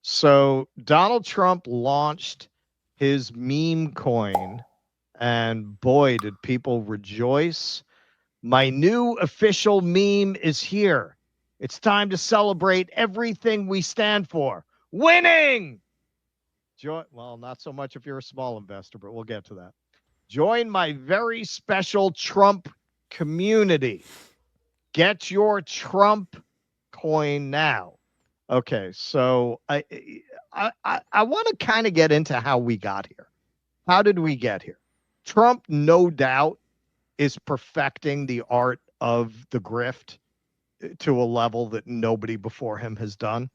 So Donald Trump launched his meme coin, and boy, did people rejoice. My new official meme is here. It's time to celebrate everything we stand for. Winning! Well, not so much if you're a small investor, but we'll get to that. Join my very special Trump community. Get your Trump coin now. Okay, so I want to kind of get into how we got here. How did we get here? Trump, no doubt, is perfecting the art of the grift to a level that nobody before him has done.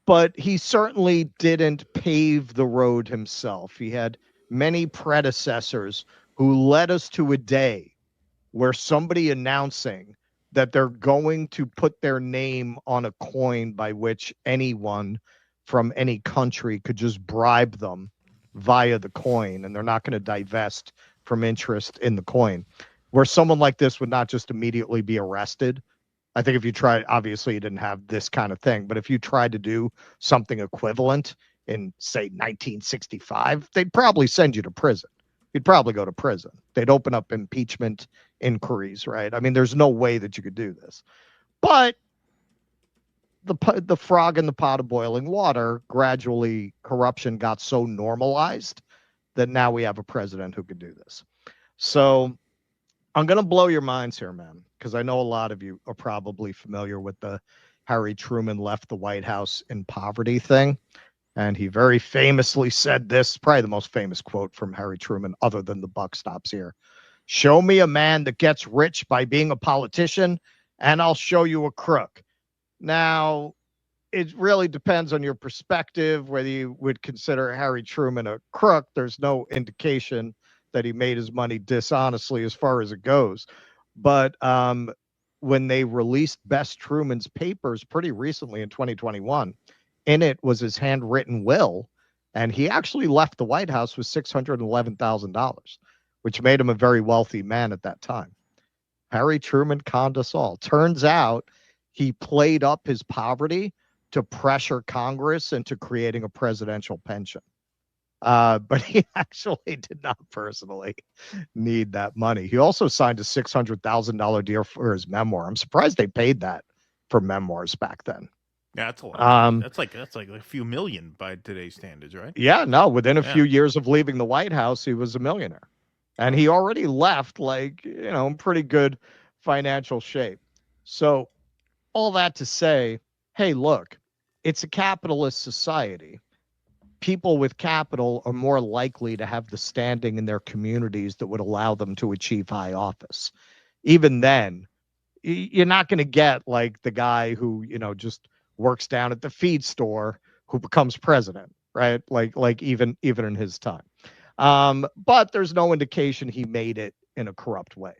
But he certainly didn't pave the road himself. He had many predecessors who led us to a day where somebody announcing that they're going to put their name on a coin by which anyone from any country could just bribe them via the coin, and they're not going to divest from interest in the coin, where someone like this would not just immediately be arrested. I think if you tried, obviously you didn't have this kind of thing, but if you tried to do something equivalent in, say, 1965, they'd probably send you to prison. You'd probably go to prison. They'd open up impeachment inquiries, right? I mean, there's no way that you could do this. But the frog in the pot of boiling water, gradually corruption got so normalized that now we have a president who could do this. So I'm going to blow your minds here, man, because I know a lot of you are probably familiar with the Harry Truman left the White House in poverty thing. And he very famously said this, probably the most famous quote from Harry Truman, other than the buck stops here. Show me a man that gets rich by being a politician, and I'll show you a crook. Now, it really depends on your perspective, whether you would consider Harry Truman a crook. There's no indication that he made his money dishonestly as far as it goes. But when they released Best Truman's papers pretty recently in 2021, in it was his handwritten will, and he actually left the White House with $611,000, which made him a very wealthy man at that time. Harry Truman conned us all. Turns out he played up his poverty to pressure Congress into creating a presidential pension. But he actually did not personally need that money. He also signed a $600,000 deal for his memoir. I'm surprised they paid that for memoirs back then. Yeah, that's a lot of money. That's like a few million by today's standards, right? Yeah, no, within a few Yeah. years of leaving the White House, he was a millionaire. And he already left, like, in pretty good financial shape. So, all that to say, hey, look, it's a capitalist society. People with capital are more likely to have the standing in their communities that would allow them to achieve high office. Even then, you're not going to get like the guy who, just works down at the feed store who becomes president, right? Like even in his time. But there's no indication he made it in a corrupt way.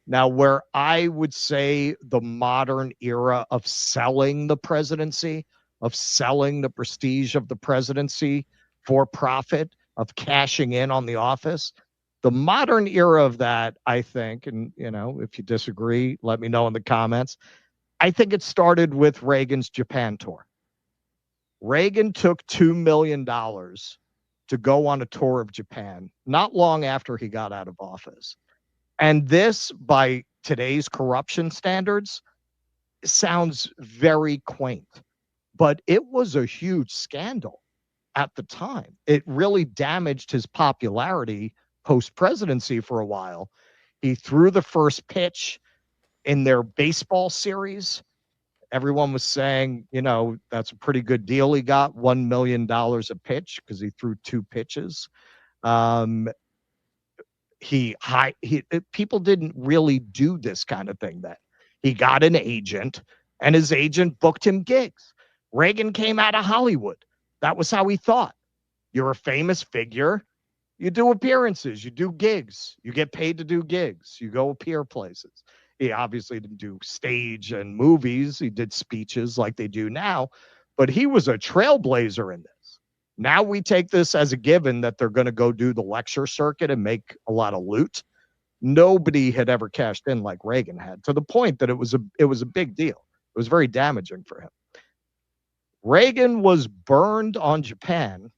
Now, where I would say the modern era of selling the presidency, of selling the prestige of the presidency for profit, of cashing in on the office, the modern era of that, I think, and if you disagree, let me know in the comments. I think it started with Reagan's Japan tour. Reagan took $2 million to go on a tour of Japan not long after he got out of office. And this, by today's corruption standards, sounds very quaint, but it was a huge scandal at the time. It really damaged his popularity post presidency for a while. He threw the first pitch in their baseball series. Everyone was saying, that's a pretty good deal. He got $1 million a pitch because he threw two pitches. Um, people didn't really do this kind of thing then. He got an agent, and his agent booked him gigs. Reagan came out of Hollywood. That was how he thought. You're a famous figure. You do appearances, you do gigs, you get paid to do gigs, you go appear places. He obviously didn't do stage and movies. He did speeches like they do now, but he was a trailblazer in this. Now we take this as a given that they're going to go do the lecture circuit and make a lot of loot. Nobody had ever cashed in like Reagan had, to the point that it was a big deal. It was very damaging for him. Reagan was burned on Japan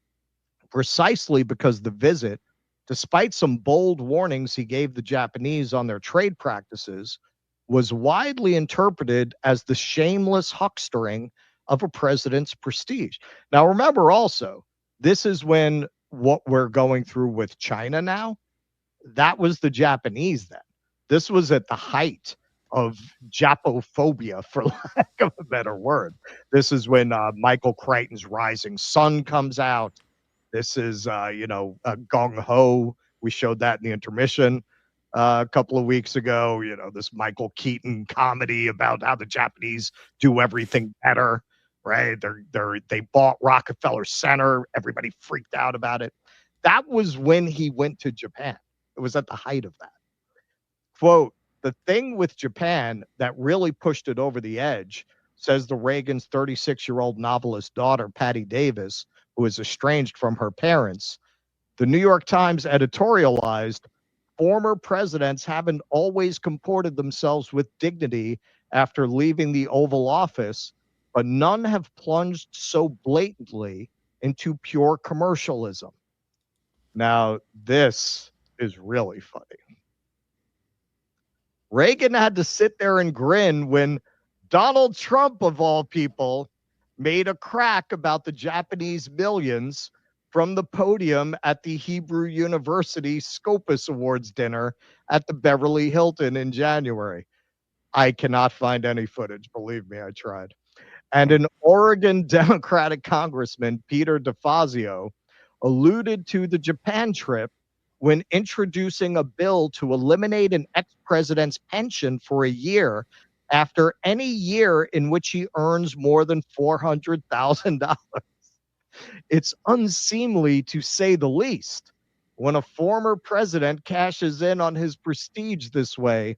precisely because the visit, despite some bold warnings he gave the Japanese on their trade practices, was widely interpreted as the shameless huckstering of a president's prestige. Now, remember also, this is when what we're going through with China now, that was the Japanese then. This was at the height of Japophobia, for lack of a better word. This is when Michael Crichton's Rising Sun comes out. This is, Gung Ho. We showed that in the intermission a couple of weeks ago. This Michael Keaton comedy about how the Japanese do everything better, right? They bought Rockefeller Center. Everybody freaked out about it. That was when he went to Japan. It was at the height of that. Quote, the thing with Japan that really pushed it over the edge, says the Reagan's 36-year-old novelist daughter, Patty Davis, who is estranged from her parents. The New York Times editorialized, former presidents haven't always comported themselves with dignity after leaving the Oval Office, but none have plunged so blatantly into pure commercialism. Now, this is really funny. Reagan had to sit there and grin when Donald Trump, of all people, made a crack about the Japanese millions from the podium at the Hebrew University Scopus Awards dinner at the Beverly Hilton in January. I cannot find any footage. Believe me, I tried. And an Oregon Democratic Congressman, Peter DeFazio, alluded to the Japan trip when introducing a bill to eliminate an ex-president's pension for a year after any year in which he earns more than $400,000. It's unseemly, to say the least, when a former president cashes in on his prestige this way,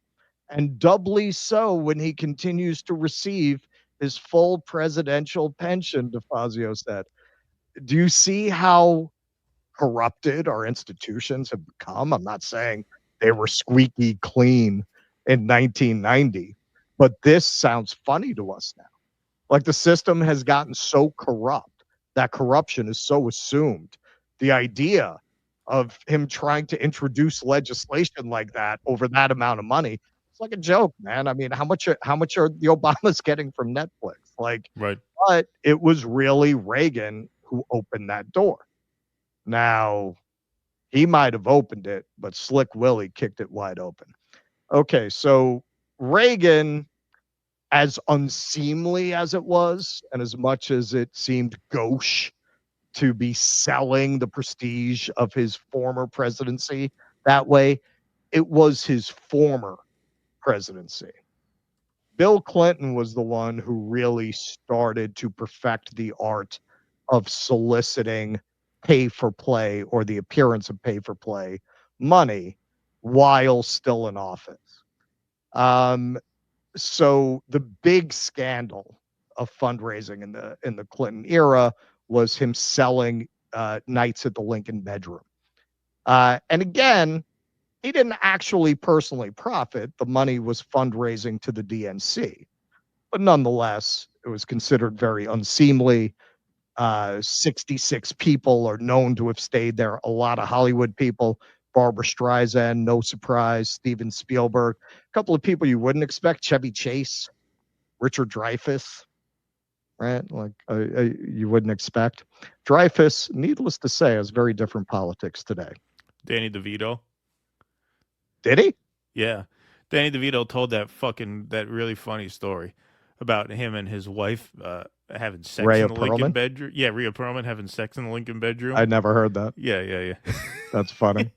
and doubly so when he continues to receive his full presidential pension, DeFazio said. Do you see how corrupted our institutions have become? I'm not saying they were squeaky clean in 1990, but this sounds funny to us now. Like the system has gotten so corrupt, that corruption is so assumed. The idea of him trying to introduce legislation like that over that amount of money, it's like a joke, man. I mean, how much are the Obamas getting from Netflix? Like, right. But it was really Reagan who opened that door. Now, he might have opened it, but Slick Willie kicked it wide open. Okay, so Reagan, as unseemly as it was, and as much as it seemed gauche to be selling the prestige of his former presidency that way, it was his former presidency. Bill Clinton was the one who really started to perfect the art of soliciting pay for play, or the appearance of pay for play money, while still in office. So the big scandal of fundraising in the Clinton era was him selling nights at the Lincoln Bedroom. And again, he didn't actually personally profit. The money was fundraising to the DNC. But nonetheless, it was considered very unseemly. 66 people are known to have stayed there. A lot of Hollywood people. Barbara Streisand, no surprise. Steven Spielberg. A couple of people you wouldn't expect. Chevy Chase, Richard Dreyfuss, right? Like you wouldn't expect. Dreyfuss, needless to say, has very different politics today. Danny DeVito. Did he? Yeah. Danny DeVito told that really funny story about him and his wife having sex Rhea in the Perlman? Lincoln bedroom. Yeah, Rhea Perlman having sex in the Lincoln bedroom. I never heard that. Yeah. That's funny.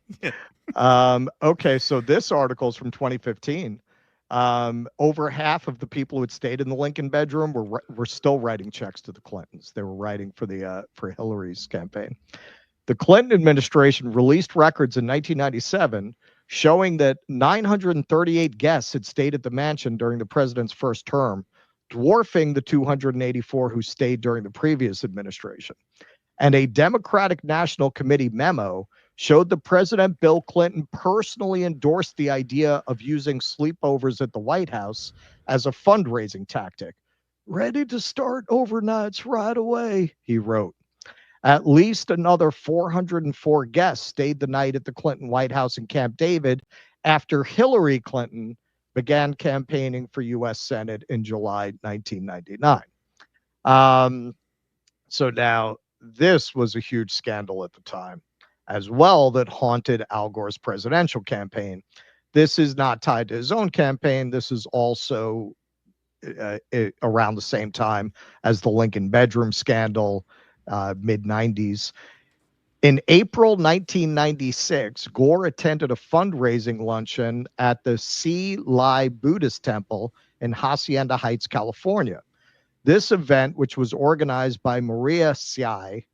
Okay, so this article is from 2015. Over half of the people who had stayed in the Lincoln bedroom were still writing checks to the Clintons. They were writing for Hillary's campaign. The Clinton administration released records in 1997 showing that 938 guests had stayed at the mansion during the president's first term, dwarfing the 284 who stayed during the previous administration. And a Democratic National Committee memo showed that President Bill Clinton personally endorsed the idea of using sleepovers at the White House as a fundraising tactic, Ready to start overnights right away, he wrote. At least another 404 guests stayed the night at the Clinton White House in Camp David after Hillary Clinton began campaigning for U.S. Senate in July 1999. Um, so now this was a huge scandal at the time as well that haunted Al Gore's presidential campaign. This is not tied to his own campaign. This is also around the same time as the Lincoln bedroom scandal, mid 90s. In April 1996, Gore attended a fundraising luncheon at the Si Lai Buddhist Temple in Hacienda Heights, California. This event, which was organized by Maria Tsai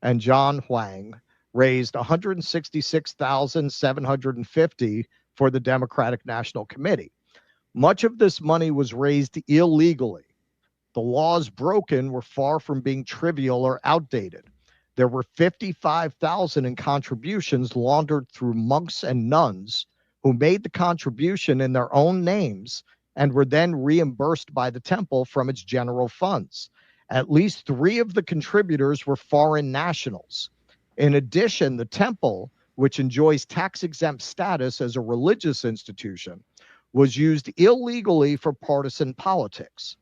and John Huang, raised 166,750 for the Democratic National Committee. Much of this money was raised illegally. The laws broken were far from being trivial or outdated. There were 55,000 in contributions laundered through monks and nuns who made the contribution in their own names and were then reimbursed by the temple from its general funds. At least 3 of the contributors were foreign nationals. In addition, the temple, which enjoys tax-exempt status as a religious institution, was used illegally for partisan politics.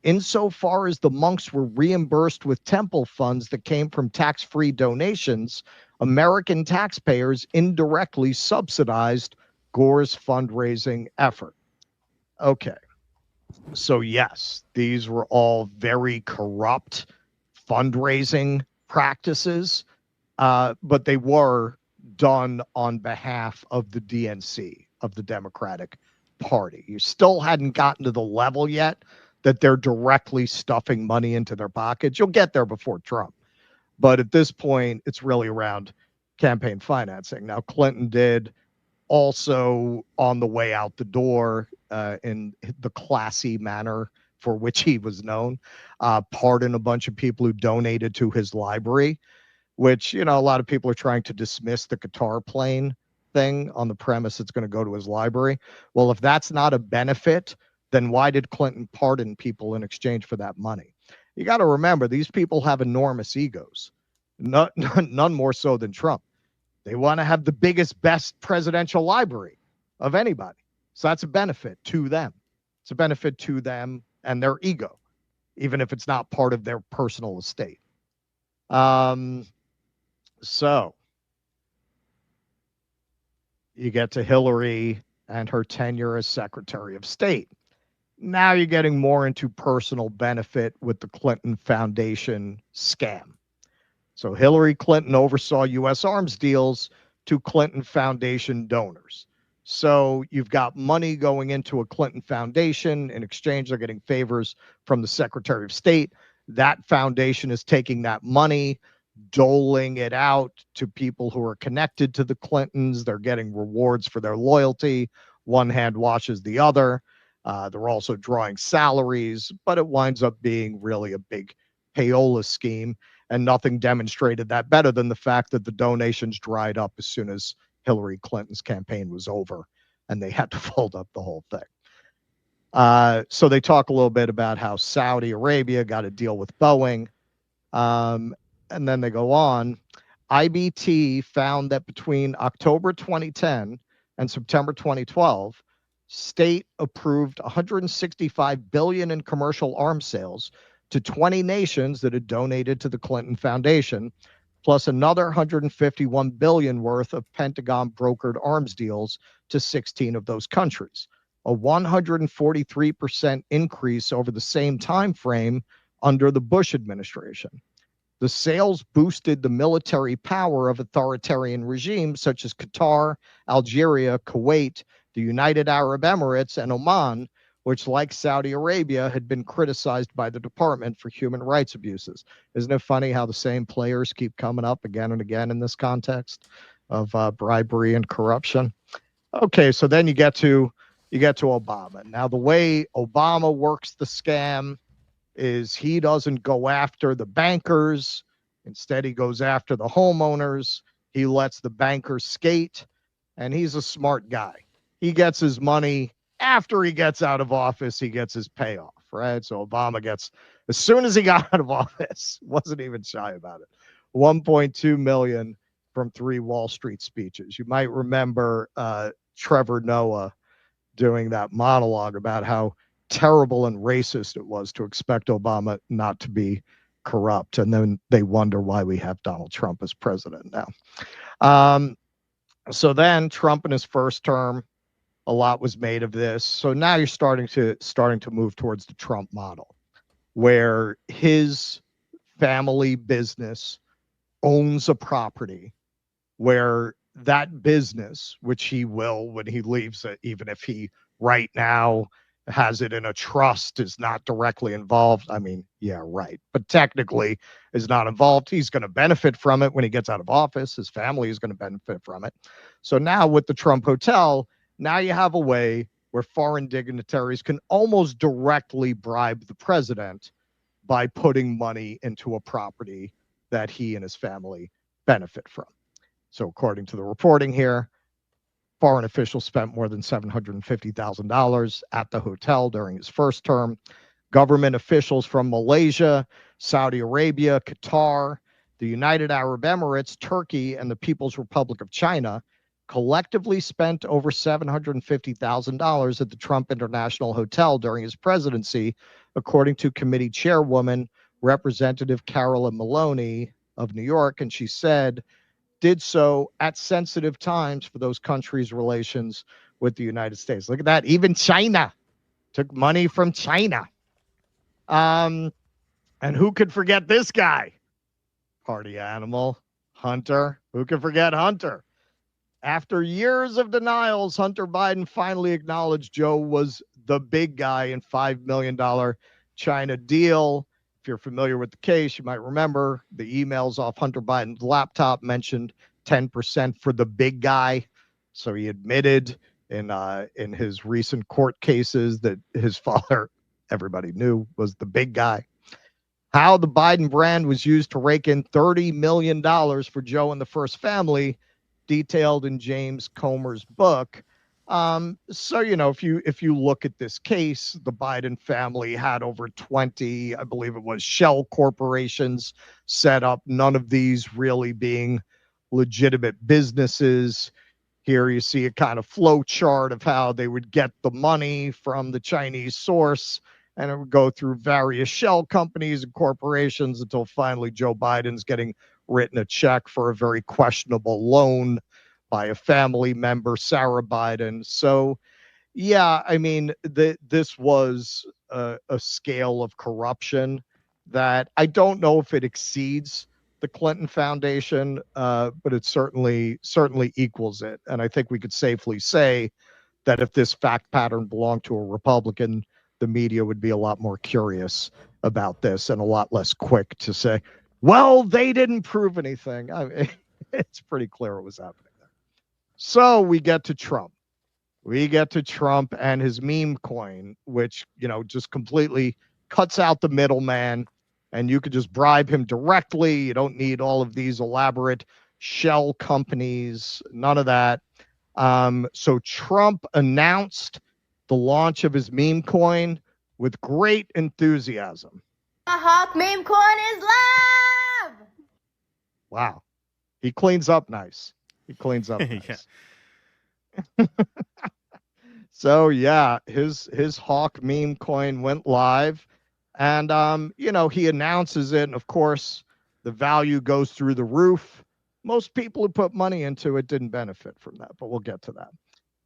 Insofar as the monks were reimbursed with temple funds that came from tax-free donations, American taxpayers indirectly subsidized Gore's fundraising effort. Okay, so yes, these were all very corrupt fundraising practices, but they were done on behalf of the DNC, of the Democratic Party. You still hadn't gotten to the level yet that they're directly stuffing money into their pockets. You'll get there before Trump. But at this point, it's really around campaign financing. Now, Clinton did also, on the way out the door, in the classy manner for which he was known, pardon a bunch of people who donated to his library, which, you know, a lot of people are trying to dismiss the guitar playing thing on the premise it's going to go to his library. Well, if that's not a benefit, then why did Clinton pardon people in exchange for that money? You got to remember, these people have enormous egos, none more so than Trump. They want to have the biggest, best presidential library of anybody. So that's a benefit to them. It's a benefit to them and their ego, even if it's not part of their personal estate. So you get to Hillary and her tenure as Secretary of State. Now you're getting more into personal benefit with the Clinton Foundation scam. So Hillary Clinton oversaw U.S. arms deals to Clinton Foundation donors. So you've got money going into a Clinton Foundation. In exchange, they're getting favors from the Secretary of State. That foundation is taking that money, doling it out to people who are connected to the Clintons. They're getting rewards for their loyalty. One hand washes the other. They're also drawing salaries, but it winds up being really a big payola scheme, and nothing demonstrated that better than the fact that the donations dried up as soon as Hillary Clinton's campaign was over, and they had to fold up the whole thing. So they talk a little bit about how Saudi Arabia got a deal with Boeing, and then they go on. IBT found that between October 2010 and September 2012, state approved 165 billion in commercial arms sales to 20 nations that had donated to the Clinton Foundation, plus another 151 billion worth of Pentagon brokered arms deals to 16 of those countries, a 143% increase over the same time frame under the Bush administration. The sales boosted the military power of authoritarian regimes such as Qatar, Algeria, Kuwait, the United Arab Emirates, and Oman, which, like Saudi Arabia, had been criticized by the department for human rights abuses. Isn't it funny how the same players keep coming up again and again in this context of bribery and corruption? Okay, so then you get to Obama. Now, the way Obama works the scam is he doesn't go after the bankers. Instead, he goes after the homeowners. He lets the bankers skate, and he's a smart guy. He gets his money after he gets out of office. He gets his payoff. right? So Obama gets, as soon as he got out of office, wasn't even shy about it, 1.2 million from 3 Wall Street speeches. You might remember Trevor Noah doing that monologue about how terrible and racist it was to expect Obama not to be corrupt. And then they wonder why we have Donald Trump as president now. So then Trump in his first term, a lot was made of this. So now you're starting to move towards the Trump model, where his family business owns a property, where that business, which he will when he leaves it, even if he right now has it in a trust, is not directly involved. I mean, yeah, right. But technically is not involved. He's going to benefit from it when he gets out of office. His family is going to benefit from it. So now with the Trump Hotel, now you have a way where foreign dignitaries can almost directly bribe the president by putting money into a property that he and his family benefit from. So according to the reporting here, foreign officials spent more than $750,000 at the hotel during his first term. Government officials from Malaysia, Saudi Arabia, Qatar, the United Arab Emirates, Turkey, and the People's Republic of China collectively spent over $750,000 at the Trump International Hotel during his presidency, according to committee chairwoman, Representative Carolyn Maloney of New York. And she said, did so at sensitive times for those countries' relations with the United States. Look at that. Even China took money from China. And who could forget this guy? Party animal, Hunter. Who could forget Hunter? After years of denials, Hunter Biden finally acknowledged Joe was the big guy in $5 million China deal. If you're familiar with the case, you might remember the emails off Hunter Biden's laptop mentioned 10% for the big guy. So he admitted in his recent court cases that his father, everybody knew, was the big guy. How the Biden brand was used to rake in $30 million for Joe and the first family, detailed in James Comer's book. So if you look at this case, the Biden family had over 20, I believe it was, shell corporations set up, none of these really being legitimate businesses. Here you see a kind of flow chart of how they would get the money from the Chinese source, and it would go through various shell companies and corporations until finally Joe Biden's getting written a check for a very questionable loan by a family member, Sarah Biden. So, yeah, I mean, this was a scale of corruption that I don't know if it exceeds the Clinton Foundation, but it certainly equals it. And I think we could safely say that if this fact pattern belonged to a Republican, the media would be a lot more curious about this and a lot less quick to say, well, they didn't prove anything. I mean, it's pretty clear what was happening there. So we get to Trump. We get to Trump and his meme coin, which, just completely cuts out the middleman, and you could just bribe him directly. You don't need all of these elaborate shell companies, none of that. So Trump announced the launch of his meme coin with great enthusiasm. The Hawk meme coin is live! Wow. He cleans up nice. Nice. So yeah, his Hawk meme coin went live, and he announces it, and of course the value goes through the roof. Most people who put money into it didn't benefit from that, but we'll get to that.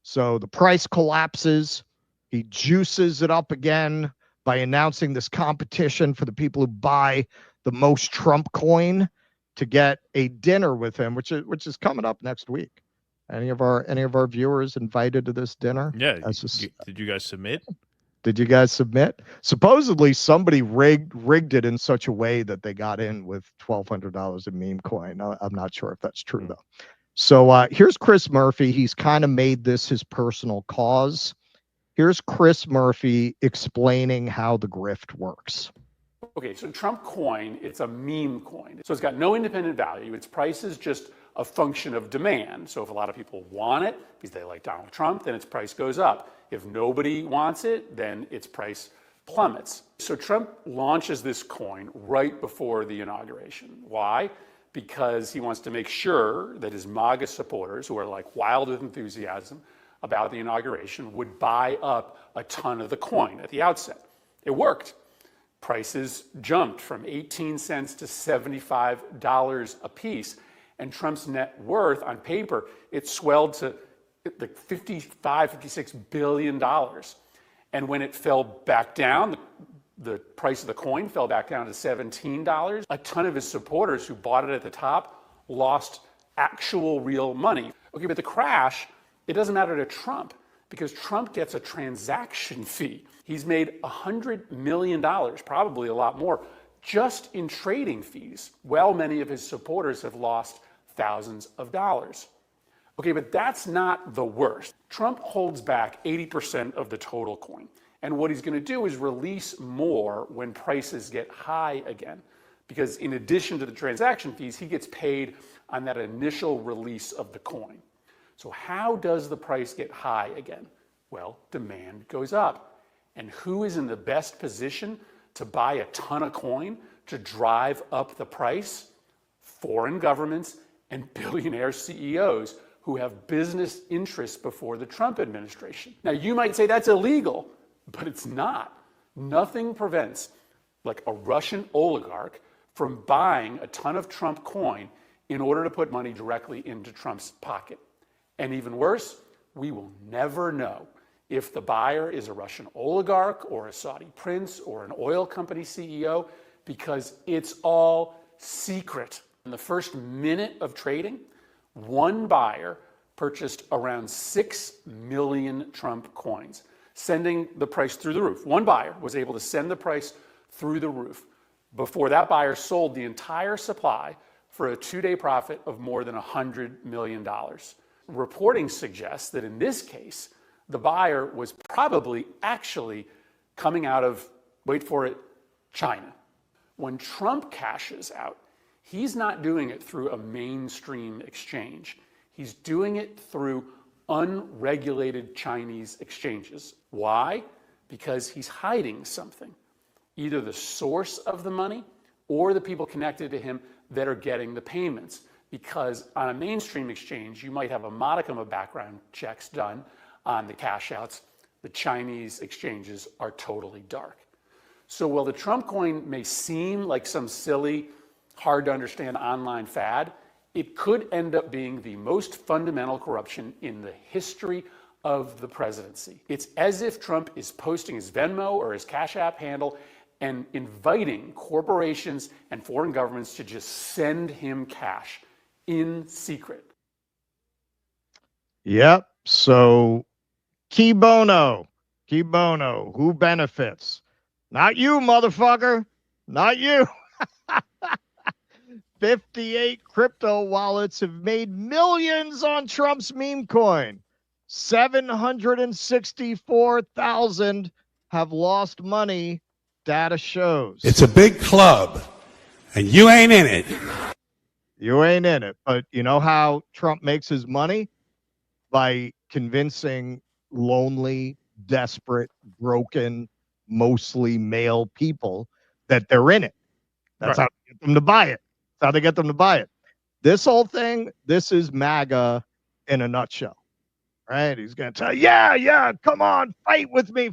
So the price collapses. He juices it up again by announcing this competition for the people who buy the most Trump coin to get a dinner with him, which is coming up next week. Any of our viewers invited to this dinner? Yeah. Did you guys submit? Did you guys submit? Supposedly somebody rigged it in such a way that they got in with $1,200 in meme coin. I'm not sure if that's true though. So here's Chris Murphy. He's kind of made this his personal cause. Here's Chris Murphy explaining how the grift works. Okay, so Trump coin, it's a meme coin. So it's got no independent value. Its price is just a function of demand. So if a lot of people want it because they like Donald Trump, then its price goes up. If nobody wants it, then its price plummets. So Trump launches this coin right before the inauguration. Why? Because he wants to make sure that his MAGA supporters, who are like wild with enthusiasm about the inauguration, would buy up a ton of the coin at the outset. It worked. Prices jumped from 18 cents to $75 a piece. And Trump's net worth on paper, it swelled to like $56 billion. And when it fell back down, the price of the coin fell back down to $17. A ton of his supporters who bought it at the top lost actual real money. Okay, but the crash, it doesn't matter to Trump because Trump gets a transaction fee. He's made $100 million, probably a lot more, just in trading fees. Well, many of his supporters have lost thousands of dollars. Okay, but that's not the worst. Trump holds back 80% of the total coin. And what he's going to do is release more when prices get high again. Because in addition to the transaction fees, he gets paid on that initial release of the coin. So how does the price get high again? Well, demand goes up. And who is in the best position to buy a ton of coin to drive up the price? Foreign governments and billionaire CEOs who have business interests before the Trump administration. Now, you might say that's illegal, but it's not. Nothing prevents, like a Russian oligarch, from buying a ton of Trump coin in order to put money directly into Trump's pocket. And even worse, we will never know if the buyer is a Russian oligarch or a Saudi prince or an oil company CEO because it's all secret. In the first minute of trading, one buyer purchased around 6 million Trump coins, sending the price through the roof. One buyer was able to send the price through the roof before that buyer sold the entire supply for a 2-day profit of more than $100 million. Reporting suggests that in this case, the buyer was probably actually coming out of, wait for it, China. When Trump cashes out, he's not doing it through a mainstream exchange. He's doing it through unregulated Chinese exchanges. Why? Because he's hiding something, either the source of the money or the people connected to him that are getting the payments. Because on a mainstream exchange, you might have a modicum of background checks done on the cash outs. The Chinese exchanges are totally dark. So while the Trump coin may seem like some silly, hard to understand online fad, it could end up being the most fundamental corruption in the history of the presidency. It's as if Trump is posting his Venmo or his Cash App handle and inviting corporations and foreign governments to just send him cash in secret. Yep. So Key bono, who benefits? Not you, motherfucker. Not you. 58 crypto wallets have made millions on Trump's meme coin. 764,000 have lost money, data shows. It's a big club, and you ain't in it. You ain't in it. But you know how Trump makes his money? By convincing lonely, desperate, broken, mostly male people that they're in it. That's Right. how they get them to buy it. That's how they get them to buy it. This whole thing, this is MAGA in a nutshell. Right? He's going to tell you, yeah, come on, fight with me.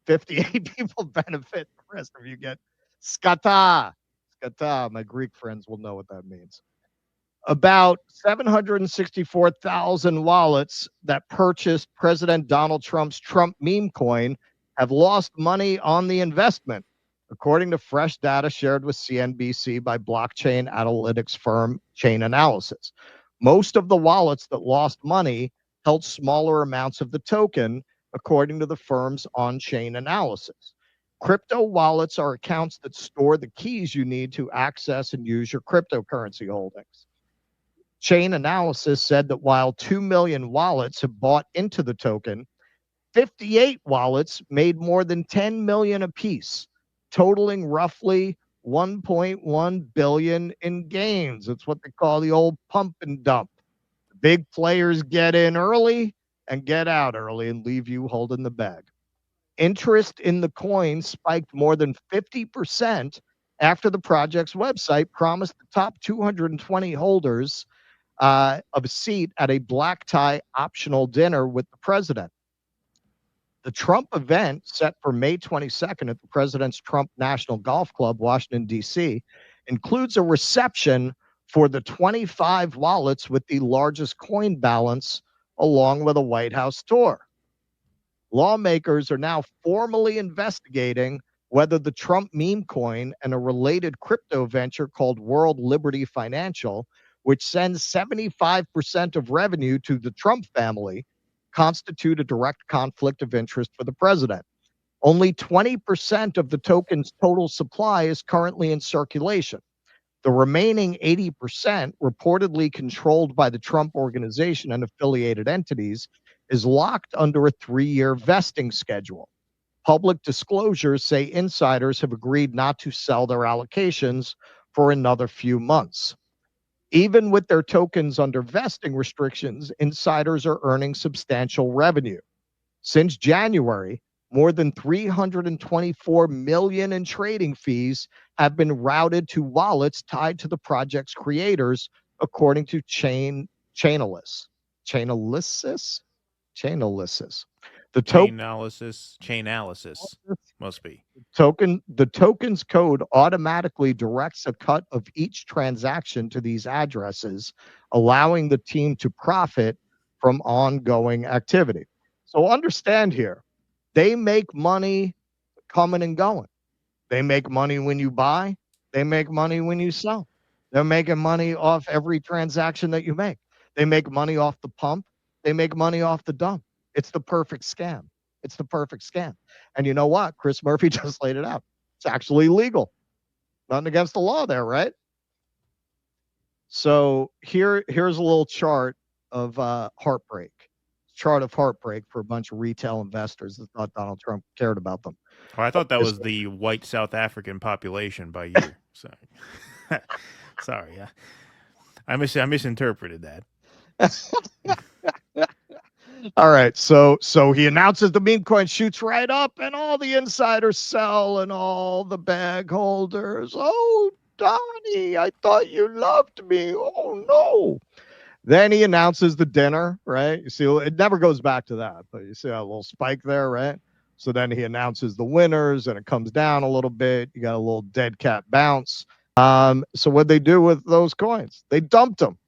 58 people benefit. The rest of you get skata. My Greek friends will know what that means. About 764,000 wallets that purchased President Donald Trump's Trump meme coin have lost money on the investment, according to fresh data shared with CNBC by blockchain analytics firm Chain Analysis. Most of the wallets that lost money held smaller amounts of the token, according to the firm's on-chain analysis. Crypto wallets are accounts that store the keys you need to access and use your cryptocurrency holdings. Chain Analysis said that while 2 million wallets have bought into the token, 58 wallets made more than 10 million apiece, totaling roughly 1.1 billion in gains. It's what they call the old pump and dump. The big players get in early and get out early and leave you holding the bag. Interest in the coin spiked more than 50% after the project's website promised the top 220 holders of a seat at a black tie optional dinner with the president. The Trump event, set for May 22nd at the President's Trump National Golf Club, Washington, D.C., includes a reception for the 25 wallets with the largest coin balance, along with a White House tour. Lawmakers are now formally investigating whether the Trump meme coin and a related crypto venture called World Liberty Financial, which sends 75% of revenue to the Trump family, constitute a direct conflict of interest for the president. Only 20% of the token's total supply is currently in circulation. The remaining 80%, reportedly controlled by the Trump Organization and affiliated entities, is locked under a 3-year vesting schedule. Public disclosures say insiders have agreed not to sell their allocations for another few months. Even with their tokens under vesting restrictions, insiders are earning substantial revenue. Since January, more than $324 million in trading fees have been routed to wallets tied to the project's creators, according to Chainalysis. The Chainalysis must be. The token's code automatically directs a cut of each transaction to these addresses, allowing the team to profit from ongoing activity. So understand here, they make money coming and going. They make money when you buy, they make money when you sell. They're making money off every transaction that you make. They make money off the pump, they make money off the dump. It's the perfect scam. It's the perfect scam. And you know what? Chris Murphy just laid it out. It's actually legal. Nothing against the law there, right? So here's a little chart of heartbreak. Chart of heartbreak for a bunch of retail investors that thought Donald Trump cared about them. Oh, I thought that was the white South African population by year. Sorry. Sorry. I misinterpreted that. All right, so he announces the meme coin, shoots right up, and all the insiders sell, and all the bag holders. Oh, Donnie, I thought you loved me. Oh no! Then he announces the dinner, right? You see, it never goes back to that, but you see that little spike there, right? So then he announces the winners, and it comes down a little bit. You got a little dead cat bounce. So what they do with those coins? They dumped them.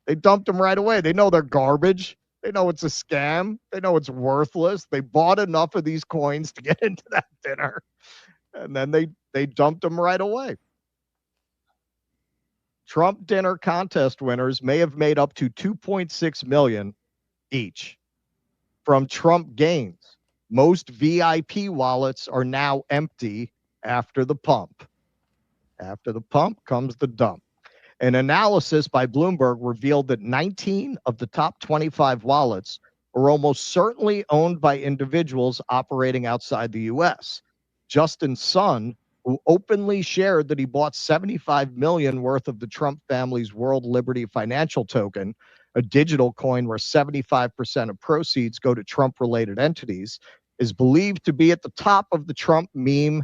They dumped them right away. They know they're garbage. They know it's a scam. They know it's worthless. They bought enough of these coins to get into that dinner, and then they dumped them right away. Trump dinner contest winners may have made up to $2.6 million each from Trump gains. Most VIP wallets are now empty after the pump. After the pump comes the dump. An analysis by Bloomberg revealed that 19 of the top 25 wallets are almost certainly owned by individuals operating outside the U.S. Justin Sun, who openly shared that he bought $75 million worth of the Trump family's World Liberty Financial token, a digital coin where 75% of proceeds go to Trump-related entities, is believed to be at the top of the Trump meme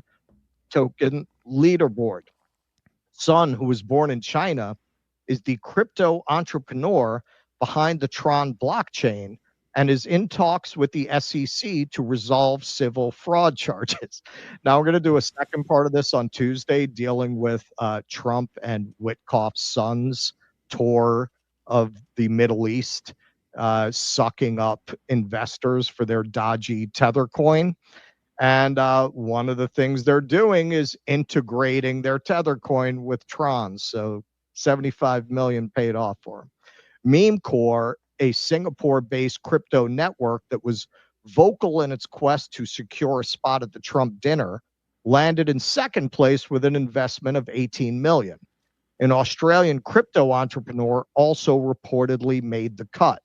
token leaderboard. Sun, who was born in China, is the crypto entrepreneur behind the Tron blockchain and is in talks with the SEC to resolve civil fraud charges. Now, we're going to do a second part of this on Tuesday, dealing with Trump and Witkoff's son's tour of the Middle East, sucking up investors for their dodgy Tether coin. And one of the things they're doing is integrating their Tether coin with Tron. So 75 million paid off for them. MEMECOIN, a Singapore-based crypto network that was vocal in its quest to secure a spot at the Trump dinner, landed in second place with an investment of 18 million. An Australian crypto entrepreneur also reportedly made the cut.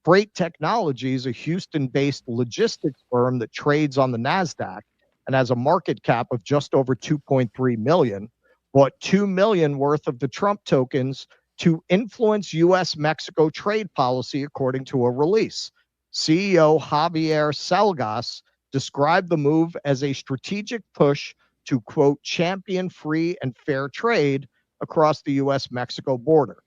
Freight Technologies, a Houston-based logistics firm that trades on the NASDAQ and has a market cap of just over 2.3 million, bought 2 million worth of the Trump tokens to influence U.S.-Mexico trade policy, according to a release. CEO Javier Salgas described the move as a strategic push to, quote, champion free and fair trade across the U.S.-Mexico border.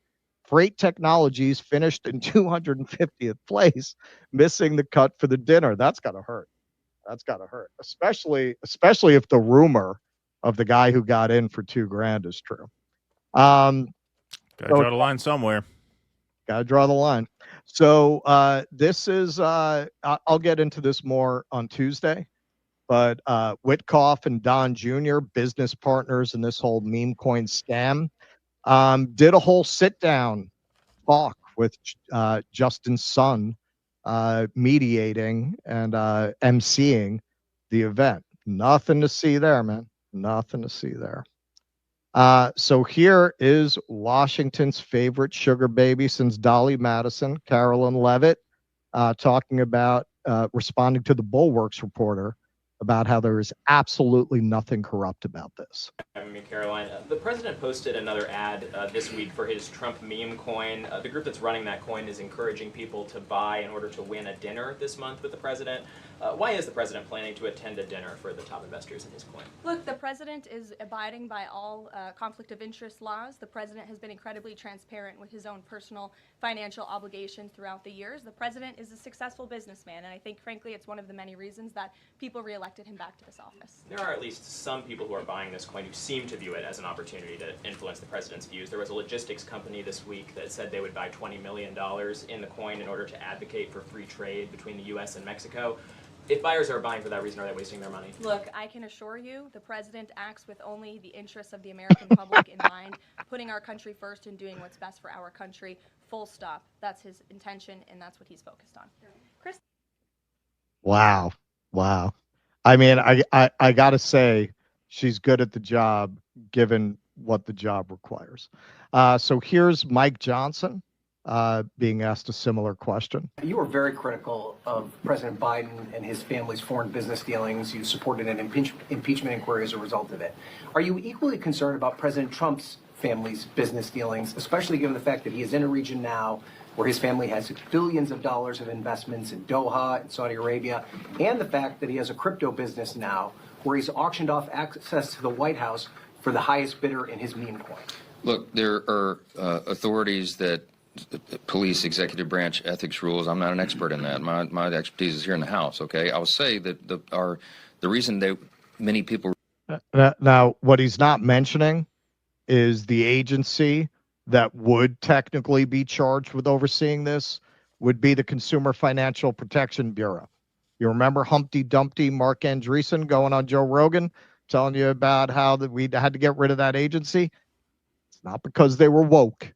Freight Technologies finished in 250th place, missing the cut for the dinner. That's got to hurt. That's got to hurt, especially if the rumor of the guy who got in for $2,000 is true. Got to draw the line somewhere. Got to draw the line. So this is, I'll get into this more on Tuesday, but Witkoff and Don Jr., business partners in this whole MEMECOIN scam, did a whole sit-down talk with Justin Sun, mediating and emceeing the event. Nothing to see there, man. Nothing to see there. So here is Washington's favorite sugar baby since Dolly Madison, Carolyn Levitt, talking about responding to the Bulwark's reporter about how there is absolutely nothing corrupt about this. Caroline, the president posted another ad this week for his Trump meme coin. The group that's running that coin is encouraging people to buy in order to win a dinner this month with the president. Why is the president planning to attend a dinner for the top investors in his coin? Look, the president is abiding by all conflict of interest laws. The president has been incredibly transparent with his own personal financial obligations throughout the years. The president is a successful businessman, and I think, frankly, it's one of the many reasons that people reelected him back to this office. There are at least some people who are buying this coin who seem to view it as an opportunity to influence the president's views. There was a logistics company this week that said they would buy $20 million in the coin in order to advocate for free trade between the U.S. and Mexico. If buyers are buying for that reason, are they wasting their money? Look, I can assure you the president acts with only the interests of the American public in mind, putting our country first and doing what's best for our country, full stop. That's his intention, and that's what he's focused on. Chris? Wow. I mean, I got to say, she's good at the job, given what the job requires. So here's Mike Johnson being asked a similar question. You were very critical of President Biden and his family's foreign business dealings. You supported an impeachment inquiry as a result of it. Are you equally concerned about President Trump's family's business dealings, especially given the fact that he is in a region now where his family has billions of dollars of investments in Doha and Saudi Arabia, and the fact that he has a crypto business now where he's auctioned off access to the White House for the highest bidder in his meme coin? Look, there are authorities that police executive branch ethics rules. I'm not an expert in that. My expertise is here in the House. Okay, I'll say that the reason that many people. Now, what he's not mentioning is the agency that would technically be charged with overseeing this would be the Consumer Financial Protection Bureau. You remember Humpty Dumpty, Mark Andreessen going on Joe Rogan, telling you about how that we had to get rid of that agency? It's not because they were woke.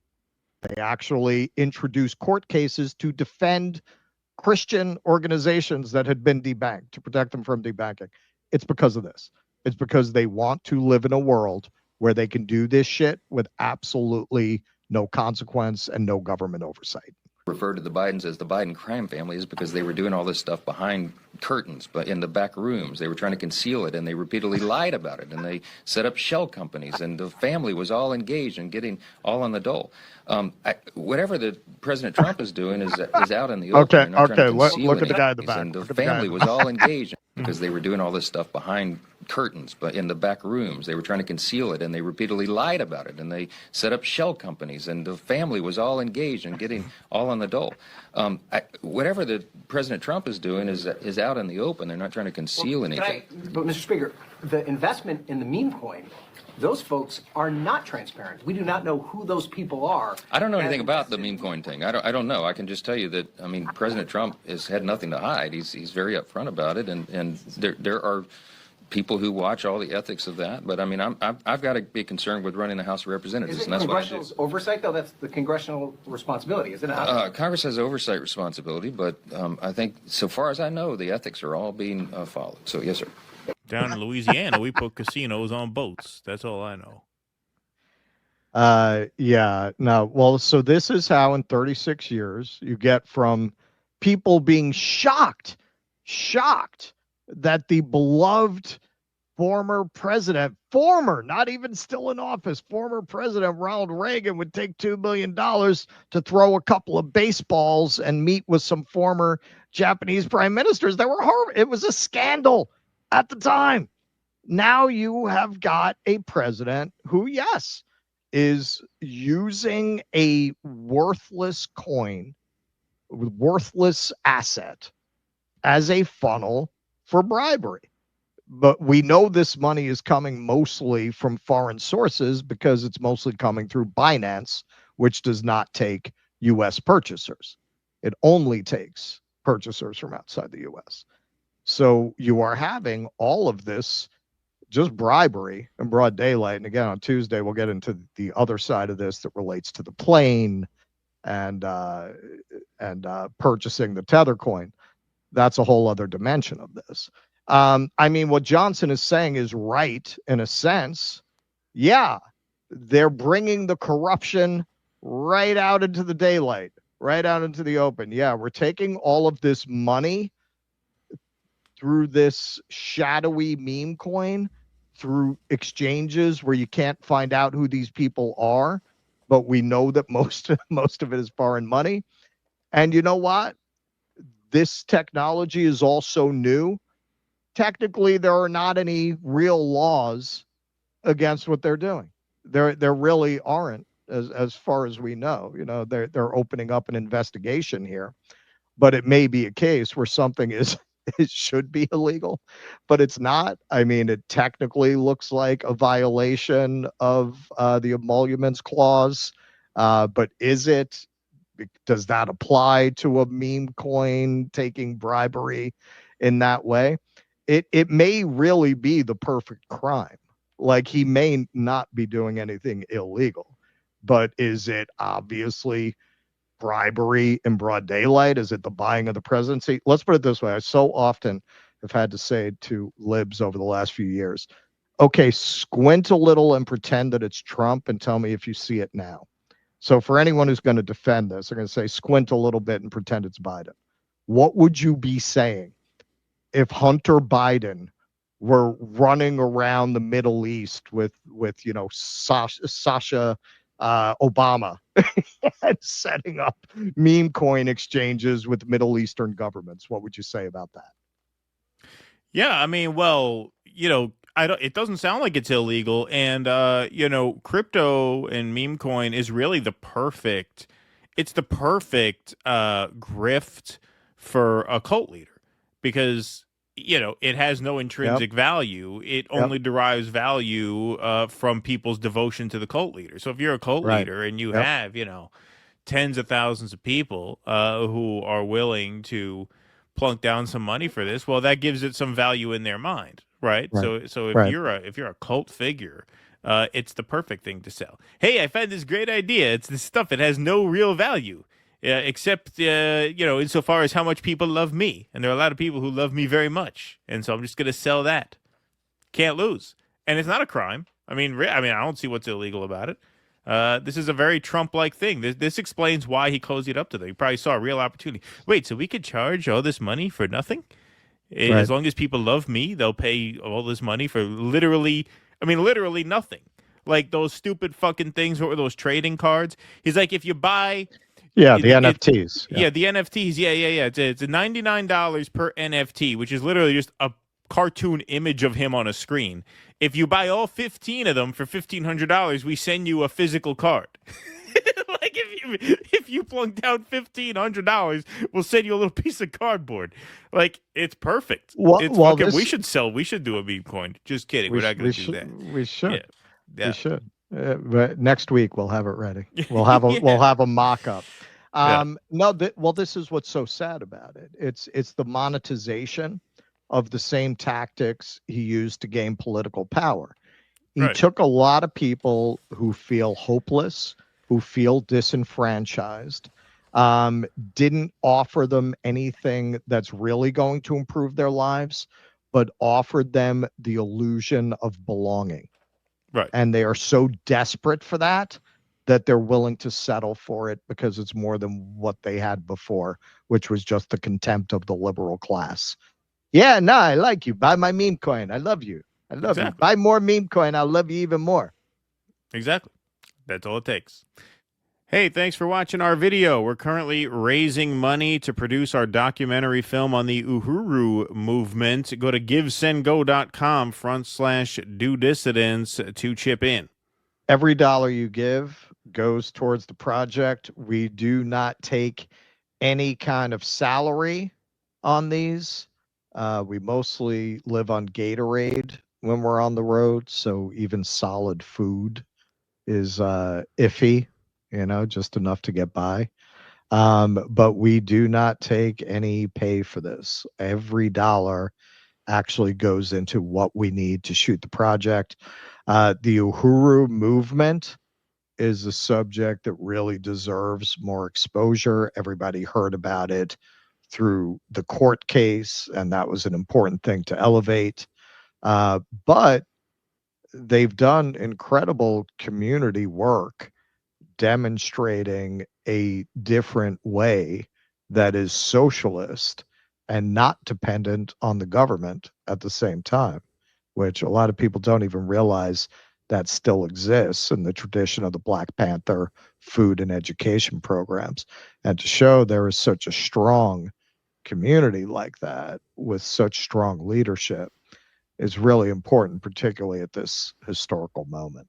They actually introduced court cases to defend Christian organizations that had been debanked, to protect them from debanking. It's because of this. It's because they want to live in a world where they can do this shit with absolutely no consequence and no government oversight. Refer to the Bidens as the Biden crime family is because they were doing all this stuff behind curtains, but in the back rooms. They were trying to conceal it, and they repeatedly lied about it, and they set up shell companies, and the family was all engaged in getting all on the dole. Whatever the President Trump is doing is out in the open. Okay. Look at the guy in the back. And the family was all engaged because they were doing all this stuff behind curtains, but in the back rooms. They were trying to conceal it, and they repeatedly lied about it, and they set up shell companies, and the family was all engaged in getting all on the dole. Whatever the President Trump is doing is out in the open. They're not trying to conceal anything. But Mr. Speaker, the investment in the meme coin, those folks are not transparent. We do not know who those people are. I don't know anything about the meme coin thing. I don't know. I can just tell you that, I mean, President Trump has had nothing to hide. He's very upfront about it, and there are people who watch all the ethics of that. But I mean, I've got to be concerned with running the House of Representatives, Is it and that's what I do. congressional oversight, though? That's the congressional responsibility, isn't it? Congress has oversight responsibility, but I think, so far as I know, the ethics are all being followed. So, yes, sir. Down in Louisiana, we put casinos on boats. That's all I know. Yeah. No. Well, so this is how in 36 years you get from people being shocked that the beloved former, not even still in office, former President Ronald Reagan would take $2 million to throw a couple of baseballs and meet with some former Japanese prime ministers that were horrible. It was a scandal at the time. Now you have got a president who, yes, is using a worthless coin, worthless asset as a funnel for bribery. But we know this money is coming mostly from foreign sources because it's mostly coming through Binance, which does not take U.S. purchasers. It only takes purchasers from outside the U.S. So you are having all of this just bribery in broad daylight. And again, on Tuesday, we'll get into the other side of this that relates to the plane and purchasing the Tether coin. That's a whole other dimension of this. I mean, what Johnson is saying is right in a sense. Yeah, they're bringing the corruption right out into the daylight, right out into the open. Yeah, we're taking all of this money through this shadowy meme coin, through exchanges where you can't find out who these people are, but we know that most of it is foreign money. And you know what? This technology is also new. Technically, there are not any real laws against what they're doing. There really aren't, as far as we know. You know, they're opening up an investigation here, but it may be a case where something it should be illegal, but it's not. I mean, it technically looks like a violation of the emoluments clause, but is it? Does that apply to a meme coin taking bribery in that way? It may really be the perfect crime. Like, he may not be doing anything illegal, but is it obviously bribery in broad daylight? Is it the buying of the presidency? Let's put it this way. I so often have had to say to libs over the last few years, okay, squint a little and pretend that it's Trump and tell me if you see it now. So for anyone who's going to defend this, they're going to say squint a little bit and pretend it's Biden. What would you be saying if Hunter Biden were running around the Middle East with Sasha Obama and setting up meme coin exchanges with Middle Eastern governments? What would you say about that? Yeah, I mean, well, it doesn't sound like it's illegal, and crypto and meme coin is really the perfect grift for a cult leader, because it has no intrinsic value. It only derives value from people's devotion to the cult leader. So if you're a cult leader and you have tens of thousands of people who are willing to plunk down some money for this, well, that gives it some value in their mind, right? So if you're a cult figure, it's the perfect thing to sell. Hey, I found this great idea. It's this stuff. It has no real value, except insofar as how much people love me, and there are a lot of people who love me very much, and so I'm just going to sell that. Can't lose, and it's not a crime. I mean, I don't see what's illegal about it. This is a very Trump-like thing. This explains why he cozied up to them. He probably saw a real opportunity. Wait, so we could charge all this money for nothing? As long as people love me, they'll pay all this money for literally nothing. Like those stupid fucking things. What were those trading cards? He's like, if you buy... Yeah, the NFTs. The NFTs. Yeah. It's $99 per NFT, which is literally just a cartoon image of him on a screen. If you buy all 15 of them for $1,500, we send you a physical card. Like if you plunk down $1,500, we'll send you a little piece of cardboard. Like, it's perfect. We should do a meme coin. Just kidding. We're not going to do that. We should. Yeah. We should. But next week we'll have it ready. We'll have a mock-up. This is what's so sad about it. It's the monetization of the same tactics he used to gain political power. He took a lot of people who feel hopeless, who feel disenfranchised, didn't offer them anything that's really going to improve their lives, but offered them the illusion of belonging. Right. And they are so desperate for that they're willing to settle for it because it's more than what they had before, which was just the contempt of the liberal class. Yeah, no, I like you. Buy my meme coin. I love you. I love you. Exactly. Buy more meme coin. I'll love you even more. Exactly. That's all it takes. Hey, thanks for watching our video. We're currently raising money to produce our documentary film on the Uhuru movement. Go to givesendgo.com/do-dissidents to chip in. Every dollar you give goes towards the project. We do not take any kind of salary on these. We mostly live on Gatorade when we're on the road, so even solid food is iffy, just enough to get by. But we do not take any pay for this. Every dollar actually goes into what we need to shoot the project. The Uhuru movement is a subject that really deserves more exposure. Everybody heard about it through the court case, and that was an important thing to elevate. But they've done incredible community work demonstrating a different way that is socialist and not dependent on the government at the same time, which a lot of people don't even realize that still exists in the tradition of the Black Panther food and education programs. And to show there is such a strong community like that with such strong leadership is really important, particularly at this historical moment.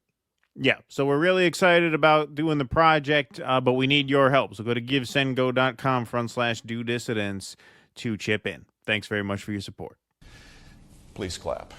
Yeah, so we're really excited about doing the project, but we need your help. So go to givesendgo.com/do-dissidents to chip in. Thanks very much for your support. Please clap.